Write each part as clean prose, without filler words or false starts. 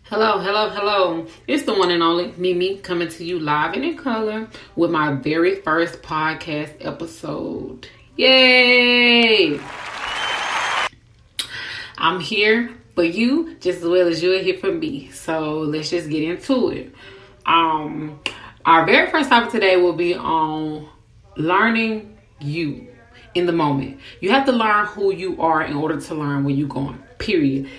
Hello, hello, hello. It's the one and only Mimi coming to you live and in color with my very first podcast episode. Yay! I'm here for you just as well as you're here for me. So let's just get into it. Our very first topic today will be on learning you in the moment. You have to learn who you are in order to learn where you're going. Period.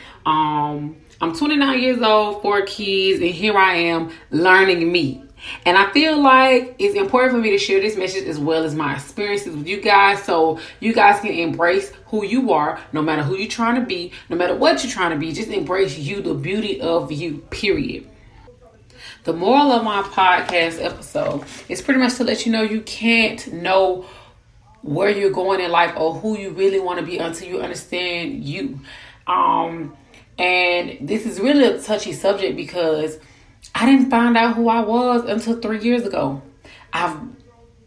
I'm 29 years old, 4 kids, and here I am learning me. And I feel like it's important for me to share this message as well as my experiences with you guys so you guys can embrace who you are, no matter who you're trying to be, no matter what you're trying to be. Just embrace you, the beauty of you, period. The moral of my podcast episode is pretty much to let you know you can't know where you're going in life or who you really want to be until you understand you. And this is really a touchy subject because I didn't find out who I was until 3 years ago. I've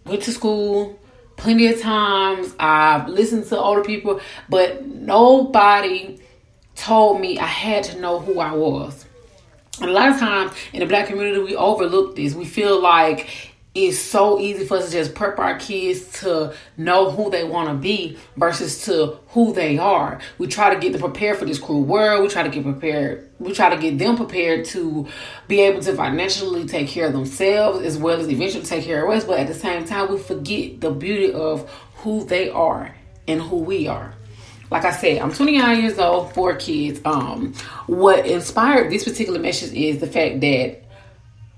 went to school plenty of times. I've listened to older people, but nobody told me I had to know who I was. And a lot of times in the Black community, we overlook this. We feel like it's so easy for us to just prep our kids to know who they want to be versus to who they are. We try to get them prepared for this cruel world. We try to get prepared. We try to get them prepared to be able to financially take care of themselves as well as eventually take care of us. But at the same time, we forget the beauty of who they are and who we are. Like I said, I'm 29 years old, 4 kids. What inspired this particular message is the fact that,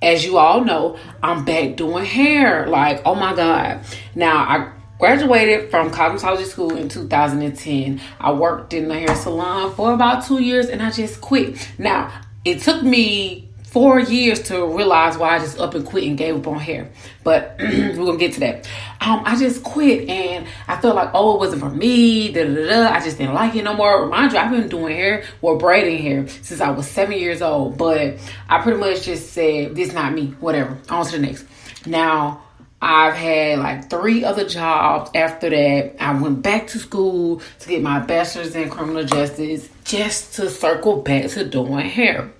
as you all know, I'm back doing hair. Like, oh my God. Now, I graduated from cosmetology school in 2010. I worked in the hair salon for about 2 years and I just quit. Now, it took me 4 years to realize why I just up and quit and gave up on hair. But we're going to get to that. I just quit and I felt like, oh, it wasn't for me. I just didn't like it no more. Mind you, I've been doing hair or braiding hair since I was 7 years old. But I pretty much just said, this is not me. Whatever. On to the next. Now, I've had like 3 other jobs after that. I went back to school to get my bachelor's in criminal justice just to circle back to doing hair.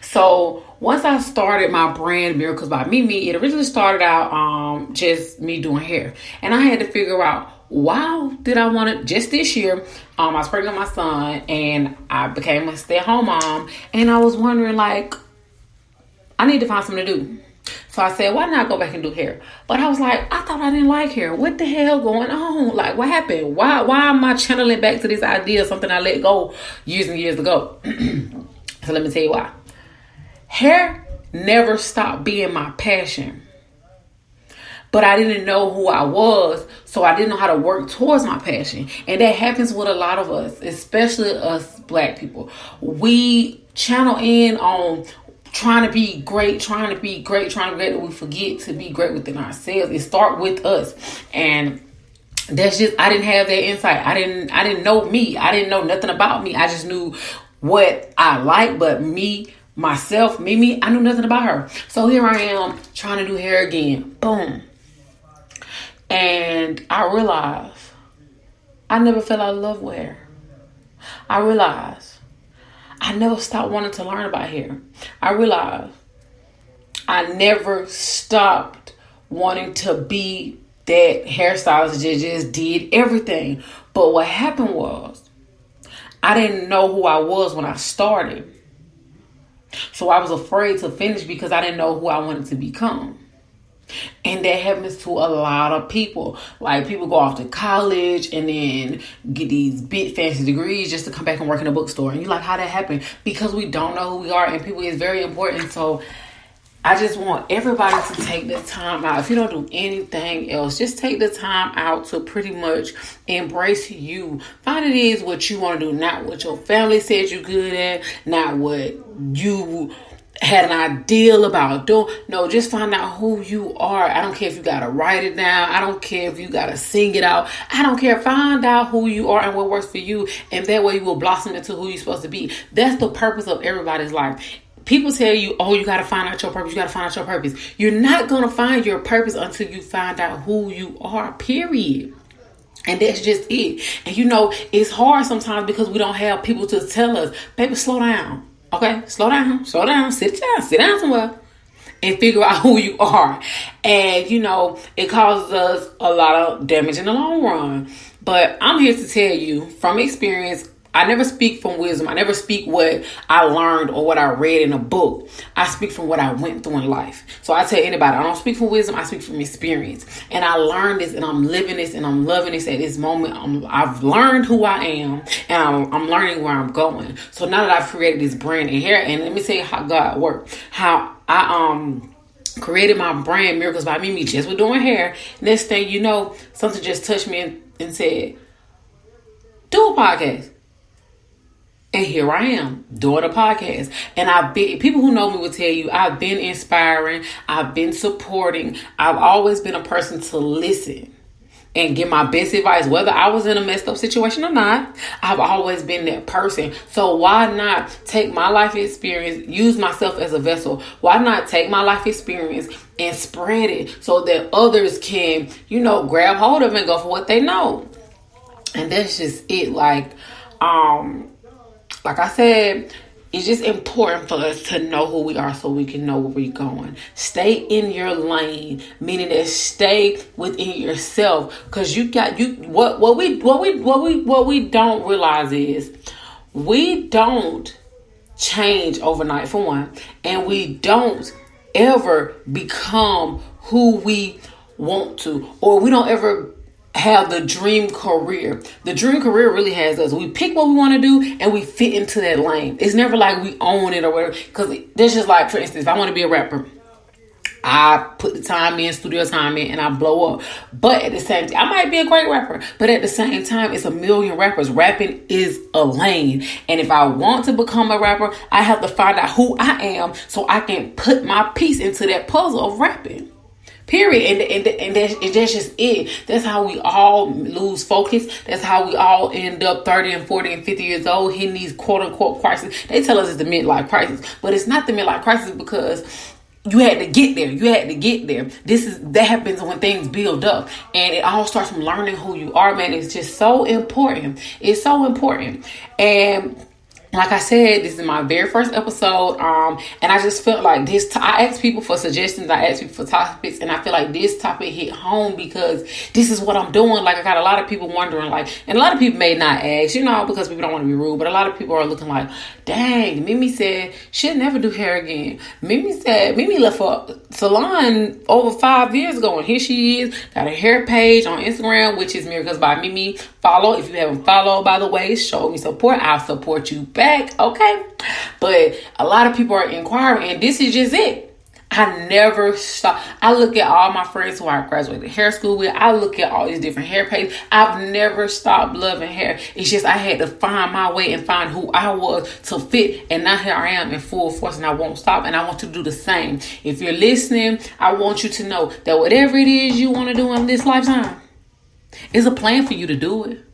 So once I started my brand Miracles by MeeMi, it originally started out just me doing hair. And I had to figure out, why did I want to, just this year, I was pregnant with my son and I became a stay-at-home mom. And I was wondering, like, I need to find something to do. So I said, why not go back and do hair? But I was like, I thought I didn't like hair. What the hell going on? Like, what happened? Why am I channeling back to this idea of something I let go years and years ago? So let me tell you why. Hair never stopped being my passion. But I didn't know who I was, so I didn't know how to work towards my passion. And that happens with a lot of us, especially us Black people. We channel in on trying to be great, and we forget to be great within ourselves. It starts with us. And that's just, I didn't have that insight. I didn't know me. I didn't know nothing about me. I just knew what I like, but me, myself, Mimi, I knew nothing about her. So here I am trying to do hair again. Boom. And I realized I never fell out of love with hair. I realized I never stopped wanting to learn about hair. I realized I never stopped wanting to be that hairstylist that just did everything. But what happened was, I didn't know who I was when I started. So I was afraid to finish because I didn't know who I wanted to become. And that happens to a lot of people. Like, people go off to college and then get these big fancy degrees just to come back and work in a bookstore. And you're like, how'd that happen? Because we don't know who we are, and people is very important. So I just want everybody to take the time out. If you don't do anything else, just take the time out to pretty much embrace you. Find it is what you want to do, not what your family said you're good at, not what you had an ideal about doing. No, just find out who you are. I don't care if you got to write it down. I don't care if you got to sing it out. I don't care. Find out who you are and what works for you. And that way you will blossom into who you're supposed to be. That's the purpose of everybody's life. People tell you, oh, you got to find out your purpose. You got to find out your purpose. You're not going to find your purpose until you find out who you are, period. And that's just it. And you know, it's hard sometimes because we don't have people to tell us, baby, slow down. Okay, slow down, sit down somewhere and figure out who you are. And, it causes us a lot of damage in the long run. But I'm here to tell you from experience, I never speak from wisdom. I never speak what I learned or what I read in a book. I speak from what I went through in life. So I tell anybody, I don't speak from wisdom. I speak from experience. And I learned this and I'm living this and I'm loving this at this moment. I've learned who I am and I'm learning where I'm going. So now that I've created this brand in hair, and let me tell you how God worked. How I created my brand, Miracles by MeeMi, just with doing hair. Next thing you know, something just touched me and said, do a podcast. And here I am doing a podcast. And people who know me will tell you, I've been inspiring. I've been supporting. I've always been a person to listen and give my best advice, whether I was in a messed up situation or not. I've always been that person. So why not take my life experience, use myself as a vessel? Why not take my life experience and spread it so that others can, grab hold of it and go for what they know? And that's just it. Like I said, it's just important for us to know who we are so we can know where we're going. Stay in your lane, meaning that stay within yourself. Because what we don't realize is we don't change overnight, for one, and we don't ever become who we want to, or we don't ever have the dream career. The dream career really has us. We pick what we want to do and we fit into that lane. It's never like we own it or whatever. Because there's just like, for instance, if I want to be a rapper, I put the time in, studio time in, and I blow up. But at the same time, I might be a great rapper. But at the same time, it's a million rappers. Rapping is a lane. And if I want to become a rapper, I have to find out who I am so I can put my piece into that puzzle of rapping. Period. And that's just it. That's how we all lose focus. That's how we all end up 30 and 40 and 50 years old hitting these quote unquote crises. They tell us it's the midlife crisis, but it's not the midlife crisis because you had to get there. That happens when things build up, and it all starts from learning who you are, man. It's just so important. It's so important. And like I said, this is my very first episode, and I just felt like I asked people for suggestions, I asked people for topics, and I feel like this topic hit home because this is what I'm doing. Like, I got a lot of people wondering, and a lot of people may not ask, because people don't want to be rude, but a lot of people are looking like, dang, MeeMi said she'll never do hair again. MeeMi left a salon over 5 years ago, and here she is, got a hair page on Instagram, which is Miracles by MeeMi. Follow if you haven't followed, by the way. Show me support. I'll support you back, okay? But a lot of people are inquiring, and this is just it. I never stop. I look at all my friends who I graduated hair school with. I look at all these different hair pages. I've never stopped loving hair. It's just I had to find my way and find who I was to fit. And now here I am in full force, and I won't stop. And I want to do the same. If you're listening, I want you to know that whatever it is you want to do in this lifetime, it's a plan for you to do it.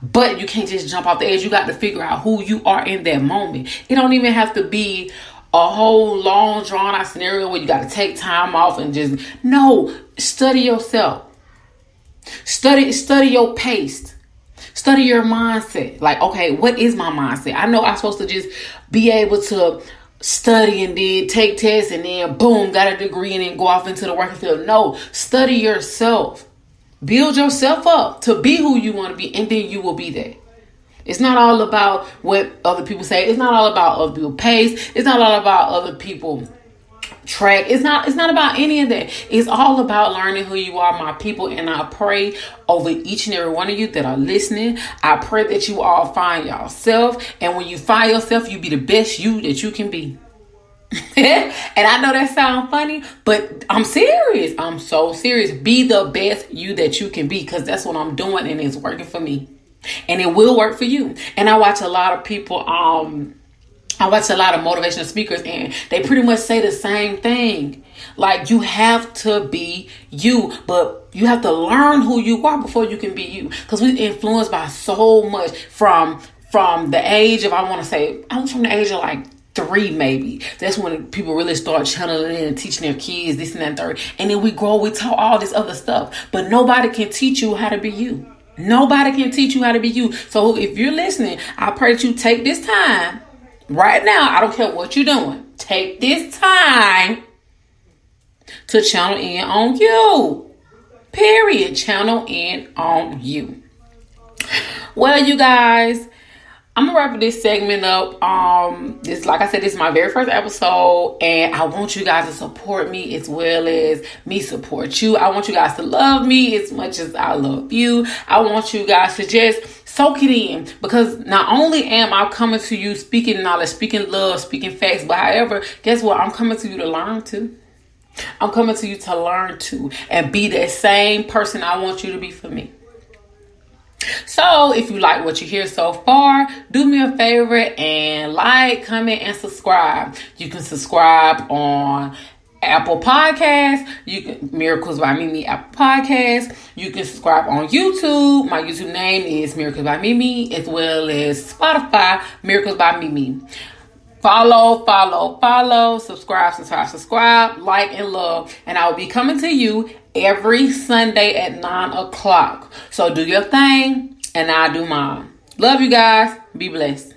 But you can't just jump off the edge. You got to figure out who you are in that moment. It don't even have to be a whole long drawn out scenario where you got to take time off and just, no, study yourself. Study your pace. Study your mindset. Like, okay, what is my mindset? I know I'm supposed to just be able to study and then take tests and then boom, got a degree and then go off into the working field. No, study yourself. Build yourself up to be who you want to be, and then you will be there. It's not all about what other people say. It's not all about other people's pace. It's not all about other people track. It's not about any of that. It's all about learning who you are, my people. And I pray over each and every one of you that are listening. I pray that you all find yourself. And when you find yourself, you be the best you that you can be. And I know that sounds funny, but I'm serious. I'm so serious. Be the best you that you can be, because that's what I'm doing, and it's working for me, and it will work for you. And I watch a lot of people. I watch a lot of motivational speakers, and they pretty much say the same thing. Like, you have to be you, but you have to learn who you are before you can be you. Because we're influenced by so much from the age of, I'm from the age of like 3 maybe. That's when people really start channeling in and teaching their kids this and that and third. And then we grow, we taught all this other stuff. But nobody can teach you how to be you. Nobody can teach you how to be you. So if you're listening, I pray that you take this time right now, I don't care what you're doing, take this time to channel in on you. Period. Channel in on you. Well, you guys, I'm gonna wrap this segment up. This, like I said, this is my very first episode, and I want you guys to support me as well as me support you. I want you guys to love me as much as I love you. I want you guys to just soak it in, because not only am I coming to you speaking knowledge, speaking love, speaking facts, but however, guess what? I'm coming to you to learn too. I'm coming to you to learn too, and be that same person I want you to be for me. So if you like what you hear so far, do me a favor and like, comment, and subscribe. You can subscribe on Apple Podcasts. You can Miracles by Mimi Apple Podcasts. You can subscribe on YouTube. My YouTube name is Miracles by Mimi, as well as Spotify, Miracles by Mimi. Follow, subscribe, like, and love. And I will be coming to you every Sunday at 9 o'clock. So do your thing, and I'll do mine. Love you guys. Be blessed.